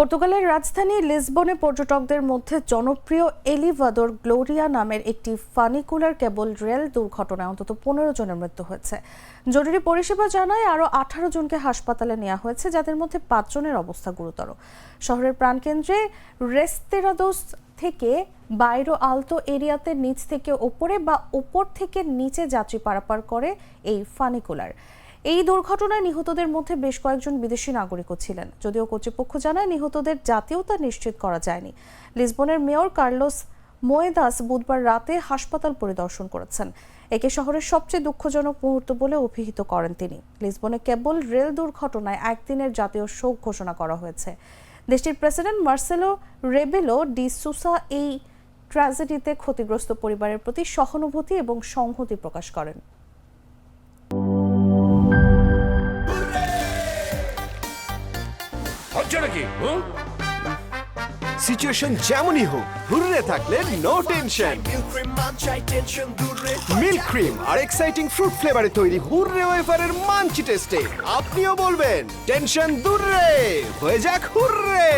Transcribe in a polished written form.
পর্তুগালের রাজধানী লিসবনে পর্যটকদের মধ্যে জনপ্রিয় এলিভাদোর গ্লোরিয়া নামের একটি ফানিকুলার কেবল রেল দুর্ঘটনায় অন্তত 15 জনের মৃত্যু হয়েছে। জরুরি পরিষেবা জানায় আরও 18 জনকে হাসপাতালে নেওয়া হয়েছে, যাদের মধ্যে 5 জনের অবস্থা গুরুতর। শহরের প্রাণকেন্দ্রে রেস্তেরাদোস থেকে বাইরো আলতো এরিয়াতে নিচ থেকে ওপরে বা ওপর থেকে নিচে যাত্রী পারাপার করে এই ফানিকুলার। এই দুর্ঘটনায় নিহতদের মধ্যে বেশ কয়েকজন বিদেশি নাগরিকও ছিলেন, যদিও কর্তৃপক্ষ জানায় নিহতদের জাতীয়তা নিশ্চিত করা যায়নি। লিসবনের মেয়র কার্লোস মোয়েদাস বুধবার রাতে হাসপাতাল পরিদর্শন করেছেন। একে শহরের সবচেয়ে দুঃখজনক মুহূর্ত বলে অভিহিত করেন তিনি। লিসবনে কেবল রেল দুর্ঘটনায় একদিনের জাতীয় শোক ঘোষণা করা হয়েছে। দেশটির প্রেসিডেন্ট মার্সেলো রেবেলো ডি সুসা এই ট্র্যাজেডিতে ক্ষতিগ্রস্ত পরিবারের প্রতি সহানুভূতি এবং সংহতি প্রকাশ করেন। সিচুয়েশন যেমনই হোক, হুররে থাকলে নো টেনশন। মিল্ক ক্রিম আর এক্সাইটিং ফ্রুট ফ্লেভারে তৈরি হুররে ওয়েফারের মাঞ্চি টেস্টে আপনিও বলবেন টেনশন দূরে হয়ে যাক হুররে।